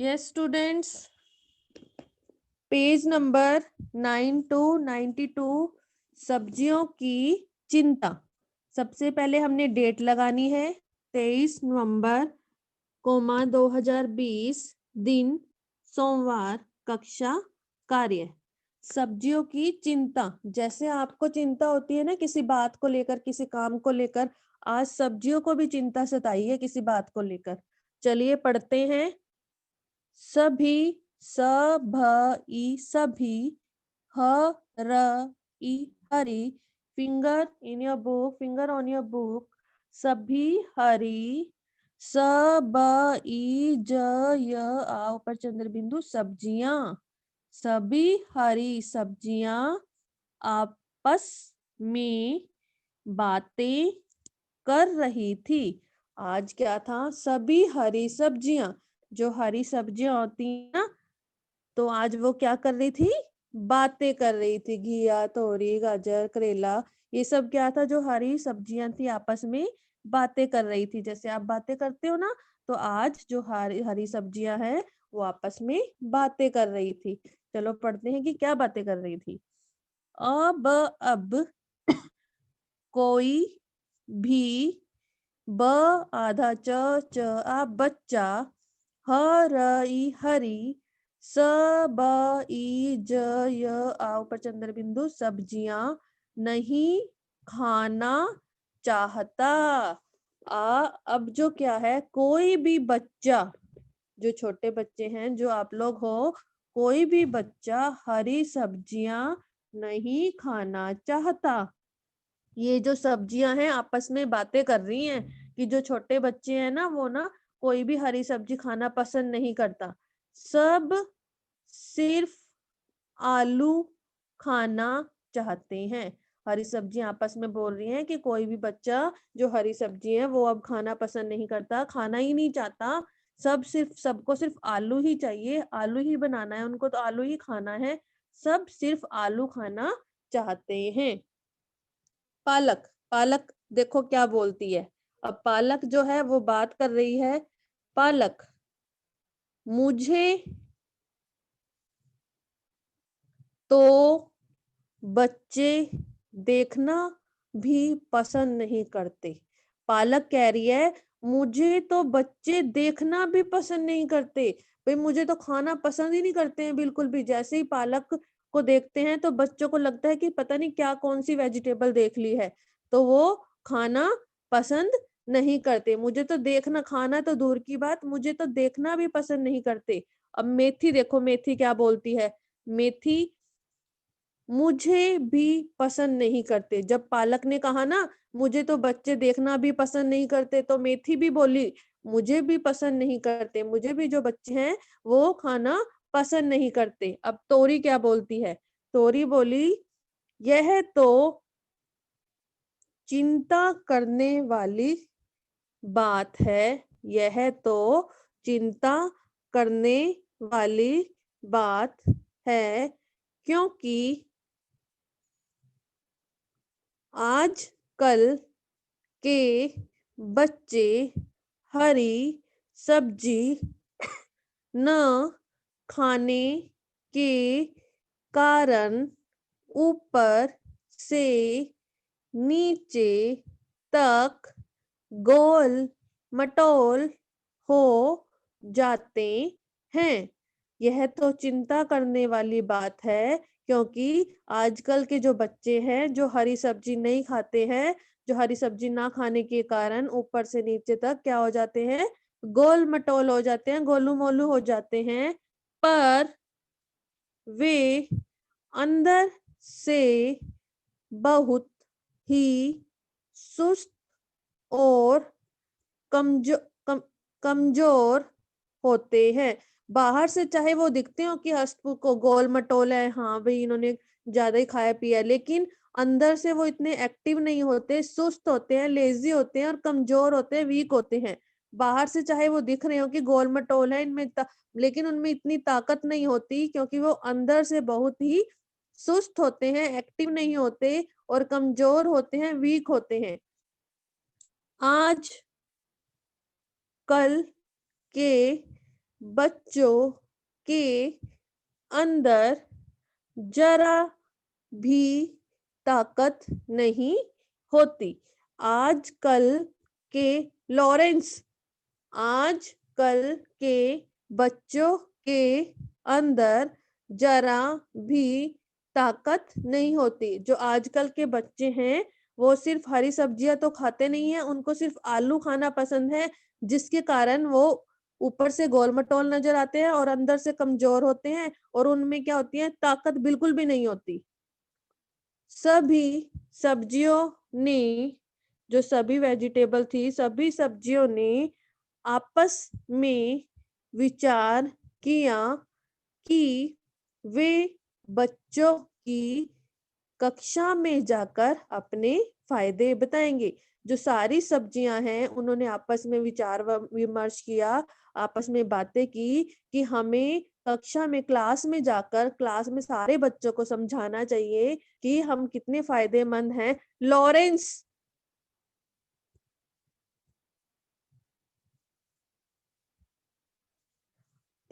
Yes students, page number 9 to 92, सब्जियों की चिंता। सबसे पहले हमने डेट लगानी है 23 नवंबर 2020, दिन सोमवार, कक्षा कार्य। सब्जियों की चिंता, जैसे आपको चिंता होती है ना किसी बात को लेकर, किसी काम को लेकर, आज सब्जियों को भी चिंता सताई है किसी बात को लेकर। चलिए पढ़ते हैं। सभी, सभी, सभी, hurry, hurry, finger in your book, finger on your book, सभी हरी, ऊपर चंद्र बिंदु, सब्जियां, सभी हरी सब्जियां आपस में बातें कर रही थी। आज क्या था? सभी हरी सब्जियां, जो हरी सब्जियां होती हैं ना, तो आज वो क्या कर रही थी? बातें कर रही थी। घिया, तोरी, गाजर, करेला, ये सब क्या था? जो हरी सब्जियां थी आपस में बातें कर रही थी। जैसे आप बातें करते हो ना, तो आज जो हरी हरी सब्जियां हैं वो आपस में बातें कर रही थी। चलो पढ़ते हैं कि क्या बातें कर रही थी। अब कोई भी, ब आधा च आ बच्चा, हरई हरी, ऊपर चंद्र बिंदु, सब्जियां नहीं खाना चाहता। अब जो क्या है, कोई भी बच्चा, जो छोटे बच्चे हैं, जो आप लोग हो, कोई भी बच्चा हरी सब्जियां नहीं खाना चाहता। ये जो सब्जियां हैं आपस में बातें कर रही हैं कि जो छोटे बच्चे हैं ना, वो ना कोई भी हरी सब्जी खाना पसंद नहीं करता। सब सिर्फ आलू खाना चाहते हैं। हरी सब्जी आपस में बोल रही हैं कि कोई भी बच्चा जो हरी सब्जी है वो अब खाना पसंद नहीं करता, खाना ही नहीं चाहता। सबको सिर्फ आलू ही चाहिए, आलू ही बनाना है उनको, तो आलू ही खाना है। सब सिर्फ आलू खाना चाहते हैं। पालक, पालक देखो क्या बोलती है। अब पालक जो है वो बात कर रही है। पालक, मुझे तो बच्चे देखना भी पसंद नहीं करते। पालक कह रही है, मुझे तो बच्चे देखना भी पसंद नहीं करते। भाई मुझे तो खाना पसंद ही नहीं करते हैं बिल्कुल भी। जैसे ही पालक को देखते हैं तो बच्चों को लगता है कि पता नहीं क्या कौन सी वेजिटेबल देख ली है, तो वो खाना पसंद नहीं करते। मुझे तो देखना, खाना तो दूर की बात, मुझे तो देखना भी पसंद नहीं करते। अब मेथी देखो, मेथी क्या बोलती है। मेथी, मुझे भी पसंद नहीं करते। जब पालक ने कहा ना मुझे तो बच्चे देखना भी पसंद नहीं करते, तो मेथी भी बोली मुझे भी पसंद नहीं करते, मुझे भी जो बच्चे हैं वो खाना पसंद नहीं करते। अब तोरी क्या बोलती है। तोरी बोली, यह तो चिंता करने वाली बात है, यह तो चिंता करने वाली बात है, क्योंकि आज कल के बच्चे हरी सब्जी न खाने के कारण ऊपर से नीचे तक गोल मटोल हो जाते हैं। यह तो चिंता करने वाली बात है, क्योंकि आजकल के जो बच्चे हैं जो हरी सब्जी नहीं खाते हैं, जो हरी सब्जी ना खाने के कारण ऊपर से नीचे तक क्या हो जाते हैं? गोल मटोल हो जाते हैं, गोलू मोलू हो जाते हैं। पर वे अंदर से बहुत ही सुस्त और कमजोर होते हैं। बाहर से चाहे वो दिखते हो कि हस्त को गोल मटोल है, हाँ भाई इन्होंने ज्यादा ही खाया पिया, लेकिन अंदर से वो इतने एक्टिव नहीं होते, सुस्त होते हैं, लेजी होते हैं और कमजोर होते हैं, वीक होते हैं। बाहर से चाहे वो दिख रहे हो कि गोल मटोल है इनमें, लेकिन उनमें इतनी ताकत नहीं होती, क्योंकि वो अंदर से बहुत ही सुस्त होते हैं, एक्टिव नहीं होते और कमजोर होते हैं, वीक होते हैं। आज कल के बच्चों के अंदर जरा भी ताकत नहीं होती। आजकल के लॉरेंस, आजकल के बच्चों के अंदर जरा भी ताकत नहीं होती। जो आजकल के बच्चे हैं वो सिर्फ हरी सब्जियां तो खाते नहीं है, उनको सिर्फ आलू खाना पसंद है, जिसके कारण वो ऊपर से गोल मटोल नजर आते हैं और अंदर से कमजोर होते हैं, और उनमें क्या होती है, ताकत बिल्कुल भी नहीं होती। सभी सब्जियों ने, जो सभी वेजिटेबल थी, सभी सब्जियों ने आपस में विचार किया कि वे बच्चों की कक्षा में जाकर अपने फायदे बताएंगे। जो सारी सब्जियां हैं उन्होंने आपस में विचार विमर्श किया, आपस में बातें की कि हमें कक्षा में, क्लास में जाकर क्लास में सारे बच्चों को समझाना चाहिए कि हम कितने फायदेमंद हैं। लॉरेंस,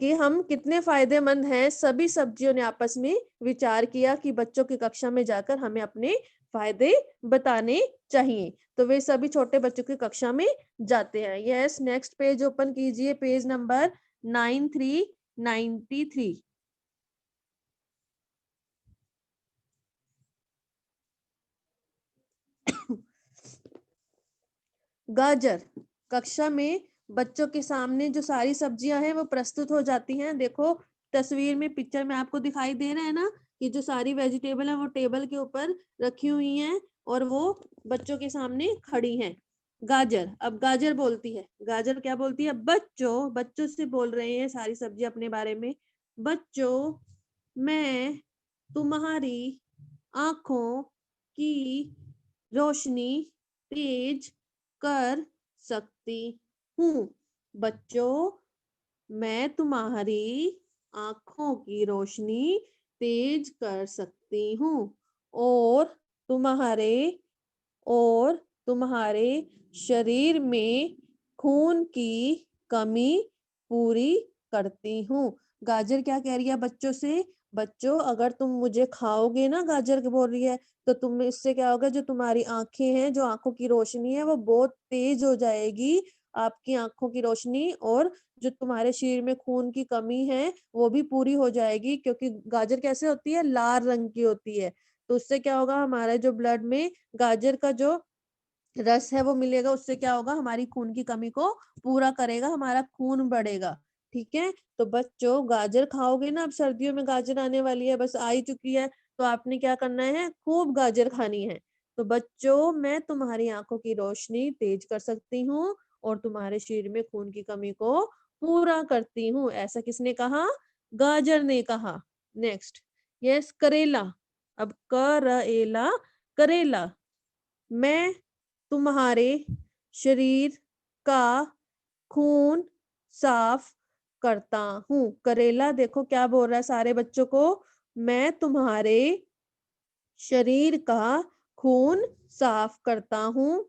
कि हम कितने फायदेमंद हैं। सभी सब्जियों ने आपस में विचार किया कि बच्चों की कक्षा में जाकर हमें अपने फायदे बताने चाहिए। तो वे सभी छोटे बच्चों की कक्षा में जाते हैं। यस, नेक्स्ट पेज ओपन कीजिए, पेज नंबर 9393। गाजर, कक्षा में बच्चों के सामने जो सारी सब्जियां हैं वो प्रस्तुत हो जाती हैं। देखो तस्वीर में, पिक्चर में आपको दिखाई दे रहा है ना कि जो सारी वेजिटेबल है वो टेबल के ऊपर रखी हुई हैं और वो बच्चों के सामने खड़ी हैं। गाजर, अब गाजर बोलती है, गाजर क्या बोलती है, बच्चों, बच्चों से बोल रहे हैं सारी सब्जी अपने बारे में। बच्चों, मैं तुम्हारी आंखों की रोशनी तेज कर सकती हूँ। बच्चों, मैं तुम्हारी आंखों की रोशनी तेज कर सकती हूँ और तुम्हारे और तुम्हारे शरीर में खून की कमी पूरी करती हूँ। गाजर क्या कह रही है बच्चों से, बच्चों अगर तुम मुझे खाओगे ना, गाजर बोल रही है, तो तुम, इससे क्या होगा, जो तुम्हारी आंखें हैं, जो आंखों की रोशनी है वो बहुत तेज हो जाएगी, आपकी आंखों की रोशनी, और जो तुम्हारे शरीर में खून की कमी है वो भी पूरी हो जाएगी। क्योंकि गाजर कैसे होती है, लाल रंग की होती है, तो उससे क्या होगा, हमारे जो ब्लड में गाजर का जो रस है वो मिलेगा, उससे क्या होगा, हमारी खून की कमी को पूरा करेगा, हमारा खून बढ़ेगा। ठीक है, तो बच्चों गाजर खाओगे ना, अब सर्दियों में गाजर आने वाली है, बस आ ही चुकी है, तो आपने क्या करना है, खूब गाजर खानी है। तो बच्चों, मैं तुम्हारी आंखों की रोशनी तेज कर सकती हूँ और तुम्हारे शरीर में खून की कमी को पूरा करती हूँ। ऐसा किसने कहा, गाजर ने कहा। नेक्स्ट, यस, करेला, अब करेला, करेला, मैं तुम्हारे शरीर का खून साफ करता हूँ। करेला देखो क्या बोल रहा है सारे बच्चों को, मैं तुम्हारे शरीर का खून साफ करता हूँ,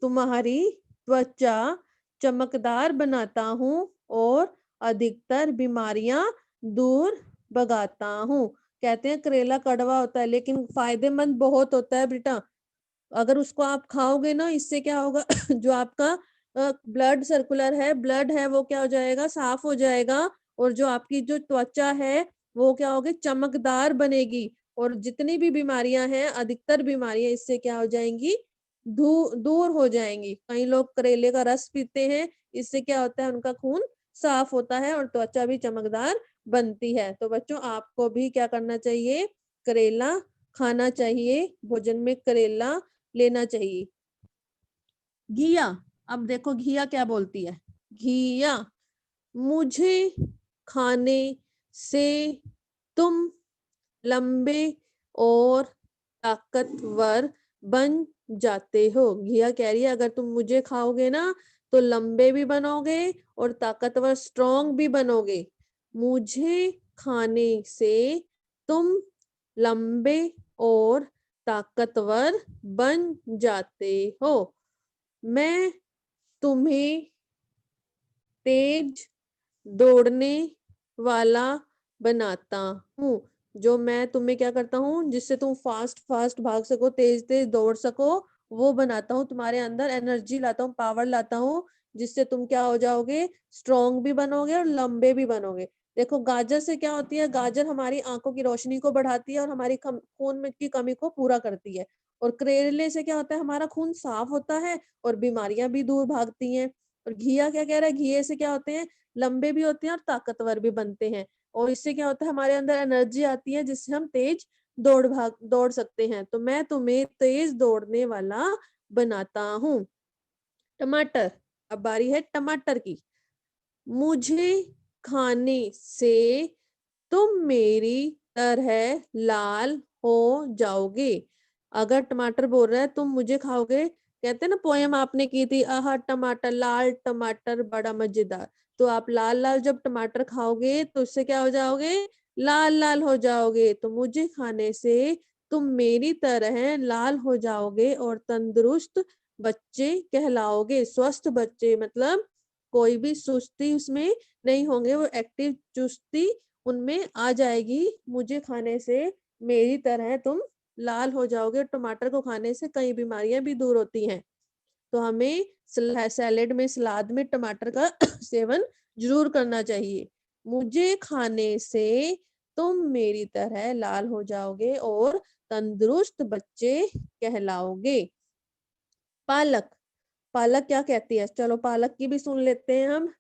तुम्हारी त्वचा चमकदार बनाता हूँ और अधिकतर बीमारियां दूर भगाता हूँ। कहते हैं करेला कड़वा होता है लेकिन फायदेमंद बहुत होता है बेटा। अगर उसको आप खाओगे ना, इससे क्या होगा जो आपका ब्लड सर्कुलर है, ब्लड है, वो क्या हो जाएगा, साफ हो जाएगा, और जो आपकी जो त्वचा है वो क्या होगी, चमकदार बनेगी, और जितनी भी बीमारियां हैं, अधिकतर बीमारियां इससे क्या हो जाएंगी, दूर हो जाएंगी। कई लोग करेले का रस पीते हैं, इससे क्या होता है, उनका खून साफ होता है और त्वचा भी चमकदार बनती है। तो बच्चों आपको भी क्या करना चाहिए, करेला खाना चाहिए, भोजन में करेला लेना चाहिए। घिया, अब देखो घिया क्या बोलती है, घिया, मुझे खाने से तुम लंबे और ताकतवर बन जाते हो। घिया कह रही है अगर तुम मुझे खाओगे ना तो लंबे भी बनोगे और ताकतवर, स्ट्रॉन्ग भी बनोगे। मुझे खाने से तुम लंबे और ताकतवर बन जाते हो। मैं तुम्हें तेज दौड़ने वाला बनाता हूँ। जो मैं तुम्हें क्या करता हूँ, जिससे तुम फास्ट फास्ट भाग सको, तेज तेज दौड़ सको, वो बनाता हूँ तुम्हारे अंदर, एनर्जी लाता हूँ, पावर लाता हूँ, जिससे तुम क्या हो जाओगे, स्ट्रॉन्ग भी बनोगे और लंबे भी बनोगे। देखो गाजर से क्या होती है, गाजर हमारी आंखों की रोशनी को बढ़ाती है और हमारी खून में की कमी को पूरा करती है। और करेले से क्या होता है, हमारा खून साफ होता है और बीमारियां भी दूर भागती हैं। और घिया क्या कह रहा है, घिये से क्या होते हैं, लंबे भी होते हैं और ताकतवर भी बनते हैं। और इससे क्या होता है, हमारे अंदर एनर्जी आती है, जिससे हम तेज दौड़ सकते हैं। तो मैं तुम्हें तेज दौड़ने वाला बनाता हूँ। टमाटर, अब बारी है टमाटर की। मुझे खाने से तुम मेरी तरह लाल हो जाओगे। अगर टमाटर बोल रहा है तुम मुझे खाओगे, कहते हैं ना पोयम आपने की थी, आहा टमाटर लाल टमाटर बड़ा मजेदार। तो आप लाल लाल जब टमाटर खाओगे तो उससे क्या हो जाओगे, लाल लाल हो जाओगे। तो मुझे खाने से तुम मेरी तरह लाल हो जाओगे और तंदुरुस्त बच्चे कहलाओगे। स्वस्थ बच्चे मतलब कोई भी सुस्ती उसमें नहीं होंगे, वो एक्टिव चुस्ती उनमें आ जाएगी। मुझे खाने से मेरी तरह तुम लाल हो जाओगे। टमाटर को खाने से कई बीमारियां भी दूर होती हैं। तो हमें सैलेड में, सलाद में टमाटर का सेवन जरूर करना चाहिए। मुझे खाने से तुम मेरी तरह लाल हो जाओगे और तंदुरुस्त बच्चे कहलाओगे। पालक, पालक क्या कहती है, चलो पालक की भी सुन लेते हैं हम।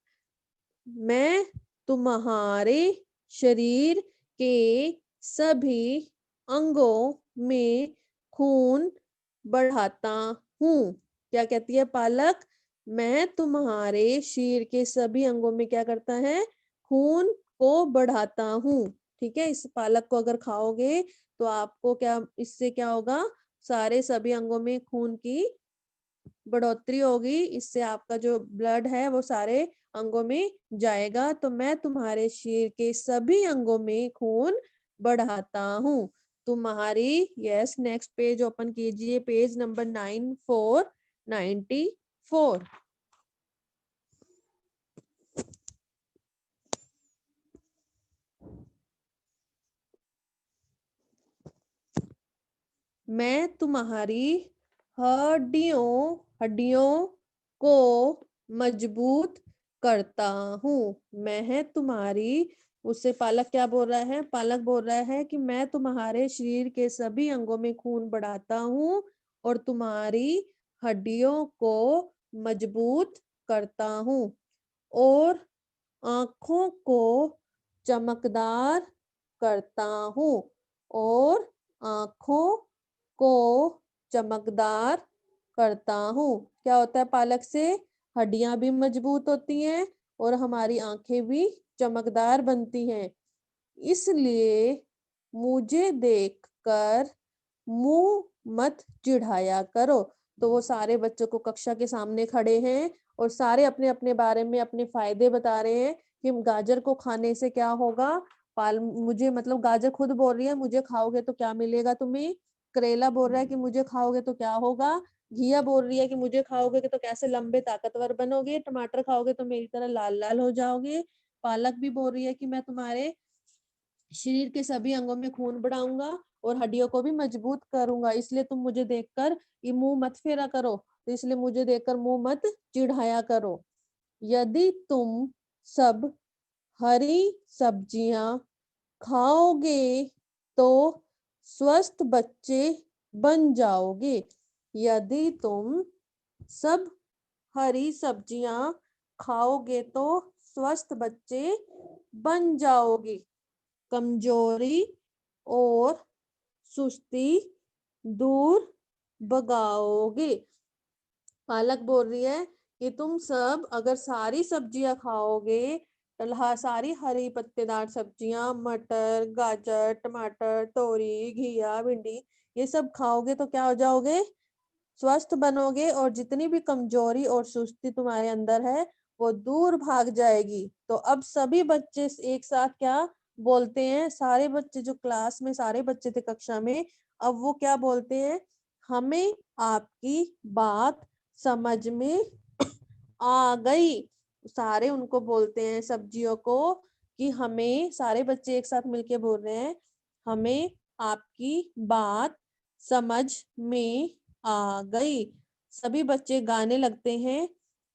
मैं तुम्हारे शरीर के सभी अंगों में खून बढ़ाता हूँ। क्या कहती है पालक, मैं तुम्हारे शरीर के सभी अंगों में क्या करता है, खून को बढ़ाता हूँ। ठीक है, इस पालक को अगर खाओगे तो आपको क्या, इससे क्या होगा, सारे सभी अंगों में खून की बढ़ोतरी होगी। इससे आपका जो ब्लड है वो सारे अंगों में जाएगा। तो मैं तुम्हारे शरीर के सभी अंगों में खून बढ़ाता हूँ। तुम्हारी, यस, नेक्स्ट पेज ओपन कीजिए, पेज नंबर 9494। मैं तुम्हारी हड्डियों को मजबूत करता हूँ। मैं है तुम्हारी, उससे पालक क्या बोल रहा है, पालक बोल रहा है कि मैं तुम्हारे शरीर के सभी अंगों में खून बढ़ाता हूँ और तुम्हारी हड्डियों को मजबूत करता हूँ और आंखों को चमकदार करता हूँ और आंखों को चमकदार करता हूँ। क्या होता है पालक से, हड्डियां भी मजबूत होती हैं और हमारी आंखें भी चमकदार बनती हैं। इसलिए मुझे देखकर मुंह मत चिढ़ाया करो। तो वो सारे बच्चों को कक्षा के सामने खड़े हैं और सारे अपने अपने बारे में अपने फायदे बता रहे हैं कि गाजर को खाने से क्या होगा। मुझे मतलब गाजर खुद बोल रही है मुझे खाओगे तो क्या मिलेगा तुम्हें, करेला बोल रहा है कि मुझे खाओगे तो क्या होगा, घिया बोल रही है कि मुझे खाओगे तो कैसे लंबे ताकतवर बनोगे, टमाटर खाओगे तो मेरी तरह लाल लाल हो जाओगे, पालक भी बोल रही है कि मैं तुम्हारे शरीर के सभी अंगों में खून बढ़ाऊंगा और हड्डियों को भी मजबूत करूंगा। इसलिए तुम मुझे देखकर ये मुंह मत फेरा करो, तो इसलिए मुझे देखकर मुंह मत चिढ़ाया करो। यदि तुम सब हरी सब्जियां खाओगे तो स्वस्थ बच्चे बन जाओगे। यदि तुम सब हरी सब्जियां खाओगे तो स्वस्थ बच्चे बन जाओगे। कमजोरी और सुस्ती दूर भगाओगे। पालक बोल रही है कि तुम सब अगर सारी सब्जियां खाओगे, सारी हरी पत्तेदार सब्जियां, मटर, गाजर, टमाटर, तोरी, घिया, भिंडी, ये सब खाओगे तो क्या हो जाओगे, स्वस्थ बनोगे और जितनी भी कमजोरी और सुस्ती तुम्हारे अंदर है वो दूर भाग जाएगी। तो अब सभी बच्चे एक साथ क्या बोलते हैं, सारे बच्चे जो क्लास में सारे बच्चे थे कक्षा में, अब वो क्या बोलते हैं, हमें आपकी बात समझ में आ गई। सारे उनको बोलते हैं सब्जियों को कि हमें, सारे बच्चे एक साथ मिलके बोल रहे हैं, हमें आपकी बात समझ में आ गई। सभी बच्चे गाने लगते हैं,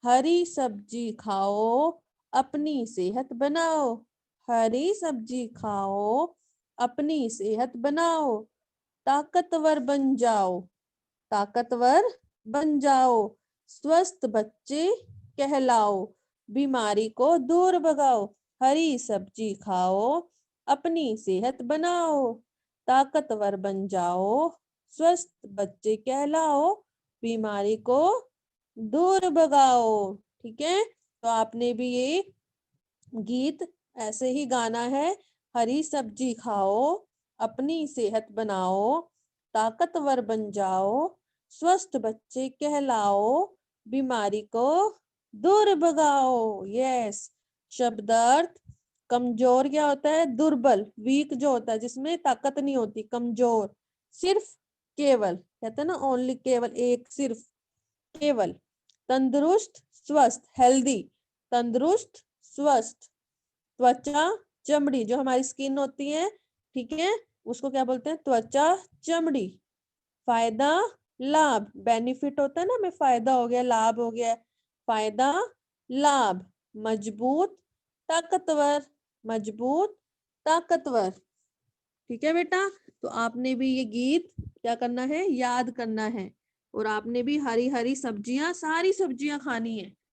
हरी सब्जी खाओ अपनी सेहत बनाओ, हरी सब्जी खाओ अपनी सेहत बनाओ, ताकतवर बन जाओ, ताकतवर बन जाओ, स्वस्थ बच्चे कहलाओ, बीमारी को दूर भगाओ, हरी सब्जी खाओ अपनी सेहत बनाओ, ताकतवर बन जाओ, स्वस्थ बच्चे कहलाओ, बीमारी को दूर भगाओ। ठीक है, तो आपने भी ये गीत ऐसे ही गाना है, हरी सब्जी खाओ अपनी सेहत बनाओ, ताकतवर बन जाओ, स्वस्थ बच्चे कहलाओ, बीमारी को दूर भगाओ। यस। शब्दार्थ, कमजोर क्या होता है? दुर्बल, वीक जो होता है, जिसमें ताकत नहीं होती, कमजोर। सिर्फ, केवल, कहते हैं ना ओनली, केवल, एक, सिर्फ, केवल। तंदुरुस्त, स्वस्थ, हेल्दी, तंदुरुस्त, स्वस्थ। त्वचा, चमड़ी, जो हमारी स्किन होती है, ठीक है, उसको क्या बोलते हैं? त्वचा, चमड़ी। फायदा, लाभ, बेनिफिट होता है ना, हमें फायदा हो गया, लाभ हो गया, फायदा, लाभ। मजबूत, ताकतवर, मजबूत, ताकतवर। ठीक है बेटा, तो आपने भी ये गीत क्या करना है? याद करना है। और आपने भी हरी हरी सब्जियां, सारी सब्जियां खानी है।